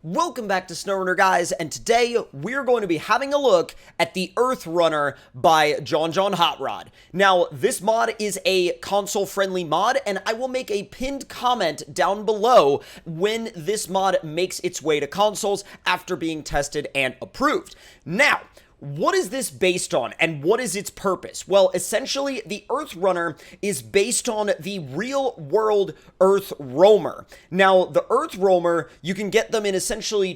Welcome back to SnowRunner, guys, and today we're going to be having a look at the EarthRunner by JonJonHotRod. Now, this mod is a console-friendly mod, and I will make a pinned comment down below when this mod makes its way to consoles after being tested and approved. Now, what is this based on, and what is its purpose? Well, essentially, the EarthRunner is based on the real-world EarthRoamer. Now, the EarthRoamer, you can get them in essentially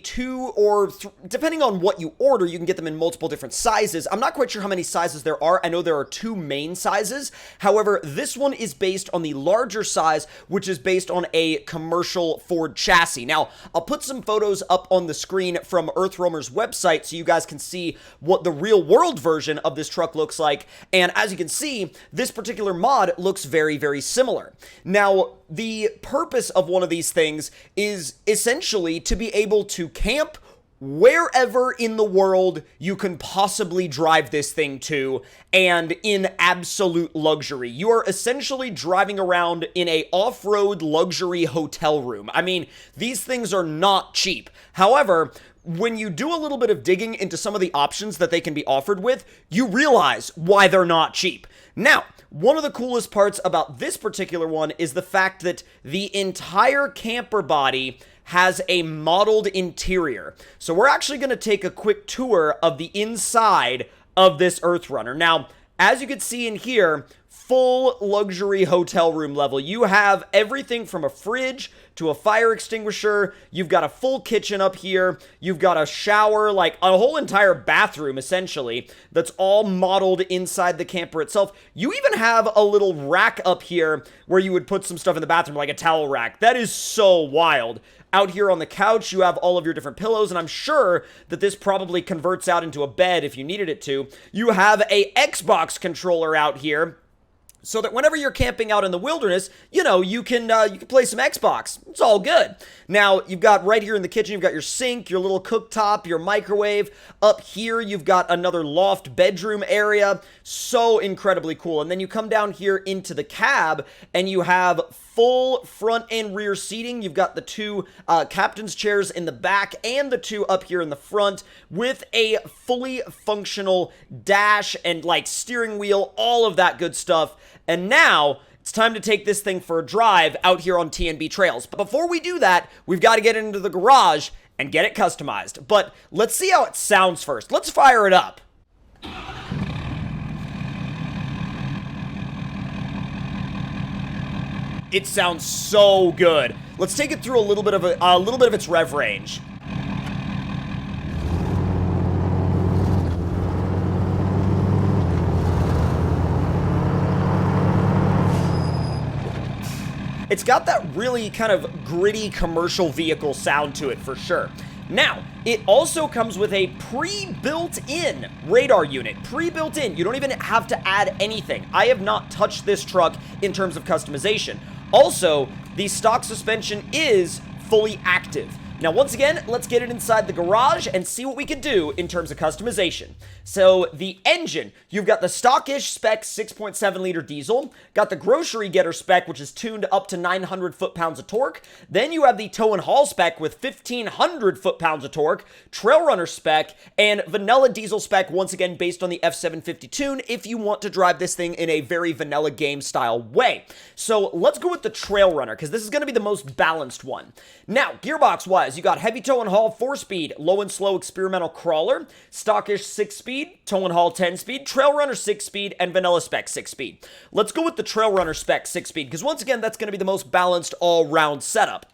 depending on what you order, you can get them in multiple different sizes. I'm not quite sure how many sizes there are. I know there are two main sizes. However, this one is based on the larger size, which is based on a commercial Ford chassis. Now, I'll put some photos up on the screen from EarthRoamer's website so you guys can see what the real world version of this truck looks like, and as you can see, this particular mod looks very, very similar. Now, the purpose of one of these things is essentially to be able to camp wherever in the world you can possibly drive this thing to, and in absolute luxury. You are essentially driving around in a off-road luxury hotel room. I mean, these things are not cheap. However, when you do a little bit of digging into some of the options that they can be offered with, you realize why they're not cheap. Now, one of the coolest parts about this particular one is the fact that the entire camper body has a modeled interior. So we're actually going to take a quick tour of the inside of this EarthRunner. Now, as you can see in here, full luxury hotel room level. You have everything from a fridge to a fire extinguisher. You've got a full kitchen up here. You've got a shower, like a whole entire bathroom, essentially, that's all modeled inside the camper itself. You even have a little rack up here where you would put some stuff in the bathroom, like a towel rack. That is so wild. Out here on the couch, you have all of your different pillows, and I'm sure that this probably converts out into a bed if you needed it to. You have a Xbox controller out here, so that whenever you're camping out in the wilderness, you know, you can play some Xbox. It's all good. Now, you've got right here in the kitchen, you've got your sink, your little cooktop, your microwave. Up here, you've got another loft bedroom area. So incredibly cool. And then you come down here into the cab, and you have full front and rear seating. You've got the two captain's chairs in the back and the two up here in the front with a fully functional dash and like steering wheel, all of that good stuff. And now it's time to take this thing for a drive out here on TNB trails. But before we do that, we've got to get it into the garage and get it customized. But let's see how it sounds first. Let's fire it up. It sounds so good. Let's take it through a little bit of its rev range. It's got that really kind of gritty commercial vehicle sound to it for sure. Now, it also comes with a pre-built-in radar unit. Pre-built-in. You don't even have to add anything. I have not touched this truck in terms of customization. Also, the stock suspension is fully active. Now, once again, let's get it inside the garage and see what we can do in terms of customization. So, the engine, you've got the stockish spec 6.7 liter diesel, got the grocery getter spec, which is tuned up to 900 foot-pounds of torque. Then you have the tow and haul spec with 1,500 foot-pounds of torque, trail runner spec, and vanilla diesel spec, once again based on the F750 tune, if you want to drive this thing in a very vanilla game-style way. So, let's go with the trail runner, because this is going to be the most balanced one. Now, gearbox-wise, you got heavy tow and haul 4-speed, low and slow experimental crawler, stockish 6-speed, tow and haul 10-speed, trail runner 6-speed, and vanilla spec 6-speed. Let's go with the trail runner spec 6-speed, because once again, that's going to be the most balanced all-round setup.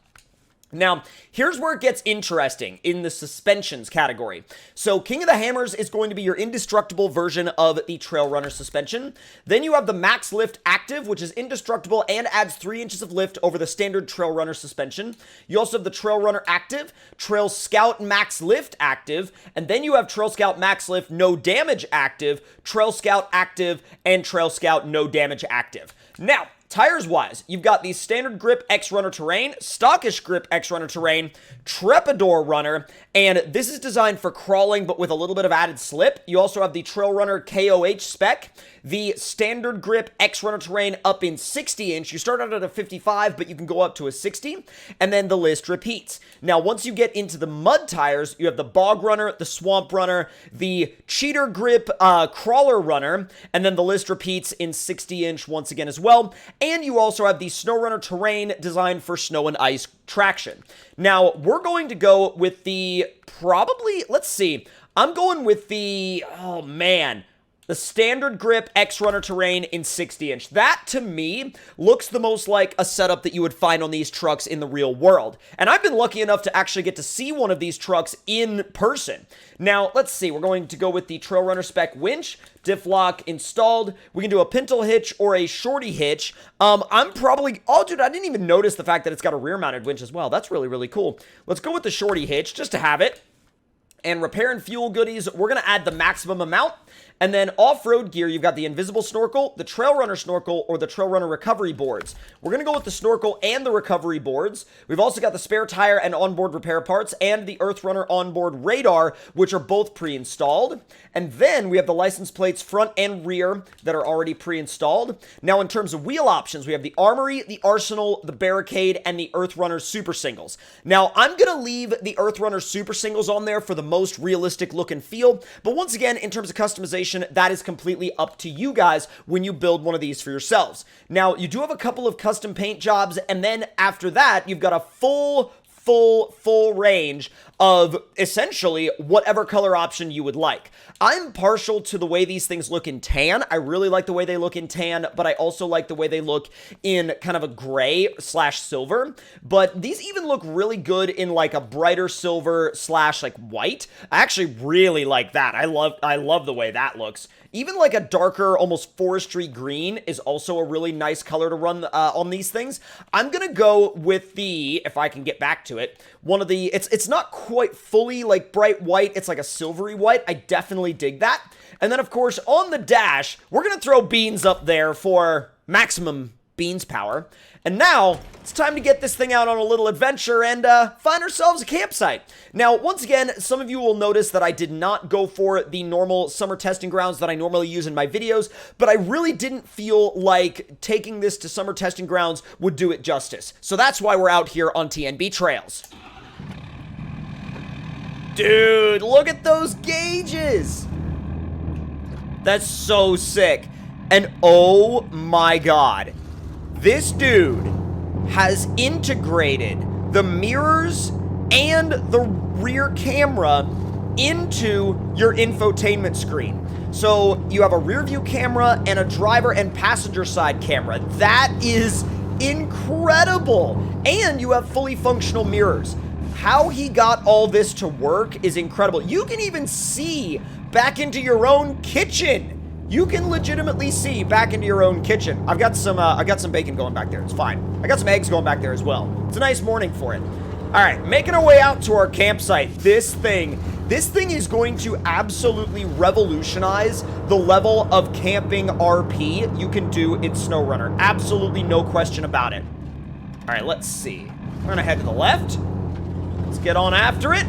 Now, here's where it gets interesting in the suspensions category. So, King of the Hammers is going to be your indestructible version of the Trail Runner suspension. Then you have the Max Lift Active, which is indestructible and adds 3 inches of lift over the standard Trail Runner suspension. You also have the Trail Runner Active, Trail Scout Max Lift Active, and then you have Trail Scout Max Lift No Damage Active, Trail Scout Active, and Trail Scout No Damage Active. Now, tires-wise, you've got the standard grip EarthRunner terrain, stockish grip EarthRunner terrain, Trepidor runner, and this is designed for crawling but with a little bit of added slip. You also have the TrailRunner KOH spec, the standard grip EarthRunner terrain up in 60-inch. You start out at a 55, but you can go up to a 60, and then the list repeats. Now, once you get into the mud tires, you have the Bog Runner, the Swamp Runner, the Cheater Grip Crawler Runner, and then the list repeats in 60-inch once again as well. And you also have the SnowRunner terrain designed for snow and ice traction. Now, we're going to go with the let's see, I'm going with the, oh man, the standard grip EarthRunner terrain in 60-inch. That, to me, looks the most like a setup that you would find on these trucks in the real world. And I've been lucky enough to actually get to see one of these trucks in person. Now, let's see. We're going to go with the TrailRunner spec winch, diff lock installed. We can do a pintle hitch or a shorty hitch. I'm probably... Oh, dude, I didn't even notice the fact that it's got a rear-mounted winch as well. That's really, really cool. Let's go with the shorty hitch just to have it. And repair and fuel goodies, we're going to add the maximum amount. And then off-road gear, you've got the invisible snorkel, the TrailRunner snorkel, or the TrailRunner recovery boards. We're going to go with the snorkel and the recovery boards. We've also got the spare tire and onboard repair parts and the EarthRunner onboard radar, which are both pre-installed. And then we have the license plates front and rear that are already pre-installed. Now, in terms of wheel options, we have the Armory, the Arsenal, the Barricade, and the EarthRunner Super Singles. Now, I'm going to leave the EarthRunner Super Singles on there for the most realistic look and feel. But once again, in terms of customization, that is completely up to you guys when you build one of these for yourselves. Now, you do have a couple of custom paint jobs, and then after that, you've got a full range of essentially whatever color option you would like. I'm partial to the way these things look in tan. I really like the way they look in tan, but I also like the way they look in kind of a gray / silver. But these even look really good in like a brighter silver / like white. I actually really like that. I love the way that looks. Even like a darker, almost forestry green is also a really nice color to run on these things. I'm gonna go with the, if I can get back to it, one of the, it's not quite fully like bright white, it's like a silvery white. I definitely dig that. And then of course on the dash, we're gonna throw beans up there for maximum beans power. And now, it's time to get this thing out on a little adventure and find ourselves a campsite. Now, once again, some of you will notice that I did not go for the normal summer testing grounds that I normally use in my videos, but I really didn't feel like taking this to summer testing grounds would do it justice. So that's why we're out here on TNB Trails. Dude, look at those gauges! That's so sick. And oh my god. This dude has integrated the mirrors and the rear camera into your infotainment screen. So you have a rear view camera and a driver and passenger side camera. That is incredible. And you have fully functional mirrors. How he got all this to work is incredible. You can even see back into your own kitchen. You can legitimately see back into your own kitchen. I've got some bacon going back there. It's fine. I got some eggs going back there as well. It's a nice morning for it. All right, making our way out to our campsite. This thing is going to absolutely revolutionize the level of camping RP you can do in SnowRunner. Absolutely no question about it. All right, let's see. We're gonna head to the left. Let's get on after it.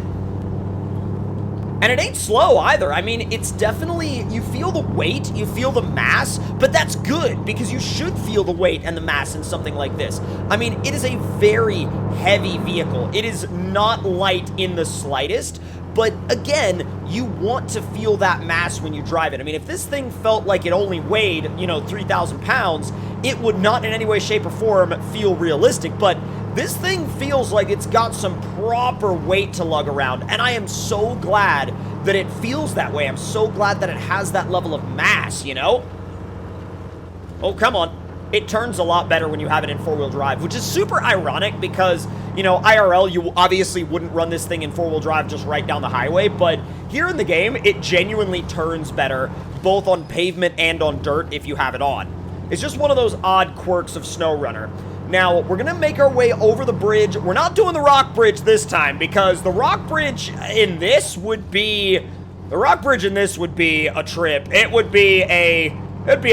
And it ain't slow either. I mean, it's definitely, you feel the weight, you feel the mass, but that's good because you should feel the weight and the mass in something like this. I mean, it is a very heavy vehicle. It is not light in the slightest, but again, you want to feel that mass when you drive it. I mean, if this thing felt like it only weighed, 3,000 pounds, it would not in any way, shape, or form feel realistic, but this thing feels like it's got some proper weight to lug around, and I am so glad that it feels that way. I'm so glad that it has that level of mass, Oh, come on. It turns a lot better when you have it in four-wheel drive, which is super ironic because, IRL, you obviously wouldn't run this thing in four-wheel drive just right down the highway, but here in the game, it genuinely turns better, both on pavement and on dirt if you have it on. It's just one of those odd quirks of SnowRunner. Now, we're going to make our way over the bridge. We're not doing the rock bridge this time because the rock bridge in this would be... The rock bridge in this would be a trip. It would be a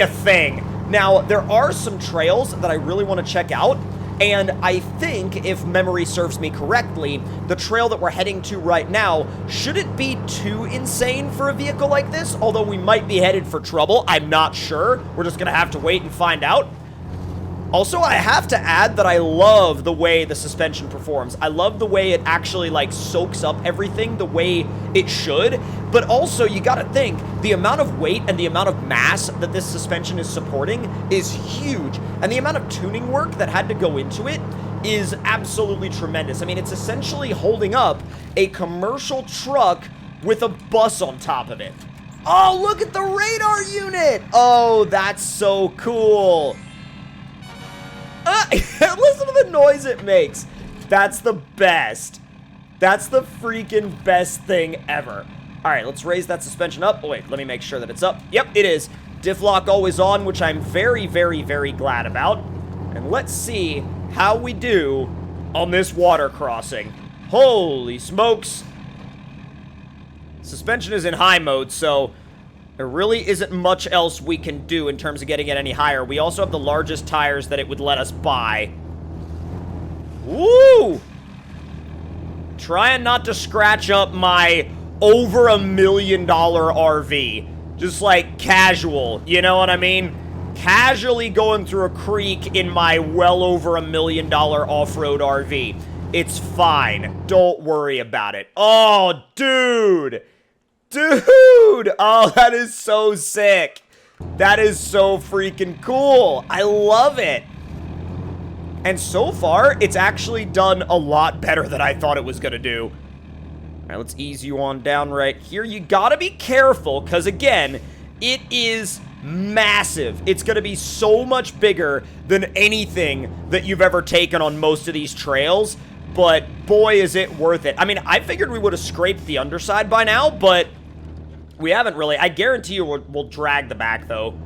thing. Now, there are some trails that I really want to check out, and I think, if memory serves me correctly, the trail that we're heading to right now shouldn't be too insane for a vehicle like this, although we might be headed for trouble. I'm not sure. We're just going to have to wait and find out. Also, I have to add that I love the way the suspension performs. I love the way it actually, like, soaks up everything the way it should. But also, you gotta think, the amount of weight and the amount of mass that this suspension is supporting is huge. And the amount of tuning work that had to go into it is absolutely tremendous. I mean, it's essentially holding up a commercial truck with a bus on top of it. Oh, look at the radar unit! Oh, that's so cool. Listen to the noise it makes. That's the best. That's the freaking best thing ever. All right, let's raise that suspension up. Oh, wait, let me make sure that it's up. Yep, it is. Diff lock always on, which I'm very, very, very glad about. And let's see how we do on this water crossing. Holy smokes. Suspension is in high mode, so there really isn't much else we can do in terms of getting it any higher. We also have the largest tires that it would let us buy. Woo! Trying not to scratch up my over $1 million RV. Just like casual, you know what I mean? Casually going through a creek in my well over $1 million off-road RV. It's fine. Don't worry about it. Oh, dude! Dude! Oh, that is so sick. That is so freaking cool. I love it. And so far, it's actually done a lot better than I thought it was gonna do. All right, let's ease you on down right here. You gotta be careful, because again, it is massive. It's gonna be so much bigger than anything that you've ever taken on most of these trails. But boy, is it worth it. I mean, I figured we would have scraped the underside by now, but we haven't really. I guarantee you we'll drag the back, though.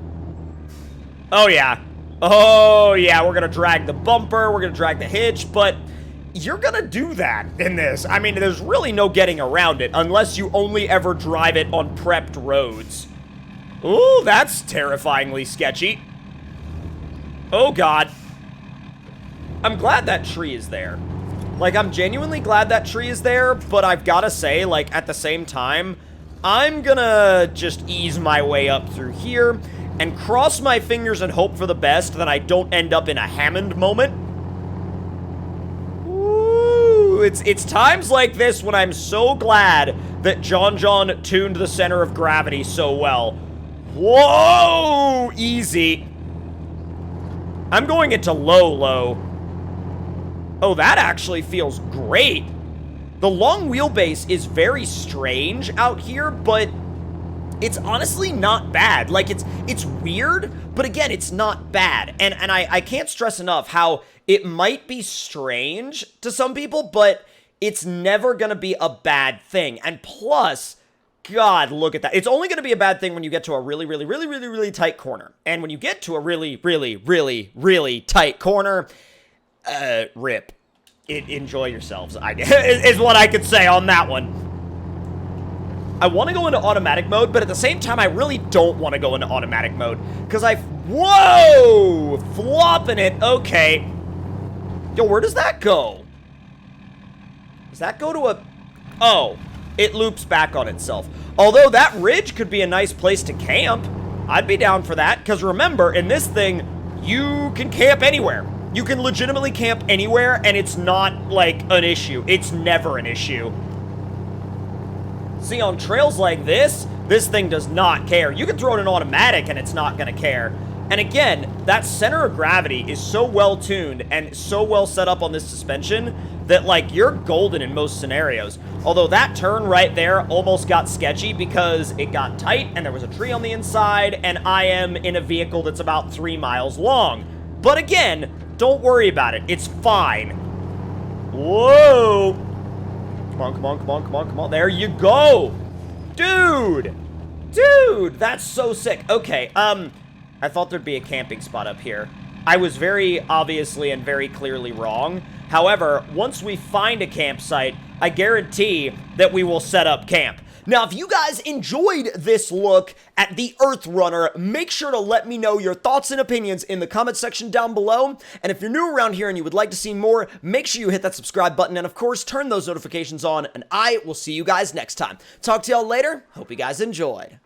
Oh, yeah. Oh, yeah, we're gonna drag the bumper, we're gonna drag the hitch, but you're gonna do that in this. I mean, there's really no getting around it, unless you only ever drive it on prepped roads. Ooh, that's terrifyingly sketchy. Oh, God. I'm glad that tree is there. Like, I'm genuinely glad that tree is there, but I've gotta say, like, at the same time, I'm gonna just ease my way up through here and cross my fingers and hope for the best that I don't end up in a Hammond moment. Ooh, it's times like this when I'm so glad that JonJon tuned the center of gravity so well. Whoa! Easy. I'm going into low. Oh, that actually feels great. The long wheelbase is very strange out here, but it's honestly not bad. Like, it's weird, but again, it's not bad. And I can't stress enough how it might be strange to some people, but it's never gonna be a bad thing. And plus, God, look at that. It's only gonna be a bad thing when you get to a really tight corner. And when you get to a really tight corner, rip. Enjoy yourselves, is what I could say on that one. I want to go into automatic mode, but at the same time, I really don't want to go into automatic mode. Because whoa! Flopping it. Okay. Yo, where does that go? Does that go to a... Oh, it loops back on itself. Although that ridge could be a nice place to camp. I'd be down for that. Because remember, in this thing, you can camp anywhere. You can legitimately camp anywhere, and it's not, like, an issue. It's never an issue. See, on trails like this thing does not care. You can throw it in automatic, and it's not gonna care. And again, that center of gravity is so well-tuned and so well set up on this suspension that, like, you're golden in most scenarios. Although that turn right there almost got sketchy because it got tight, and there was a tree on the inside, and I am in a vehicle that's about 3 miles long. But again, don't worry about it. It's fine. Whoa. Come on. There you go. Dude, that's so sick. Okay, I thought there'd be a camping spot up here. I was very obviously and very clearly wrong. However, once we find a campsite, I guarantee that we will set up camp. Now, if you guys enjoyed this look at the EarthRunner, make sure to let me know your thoughts and opinions in the comment section down below. And if you're new around here and you would like to see more, make sure you hit that subscribe button and, of course, turn those notifications on. And I will see you guys next time. Talk to y'all later. Hope you guys enjoyed.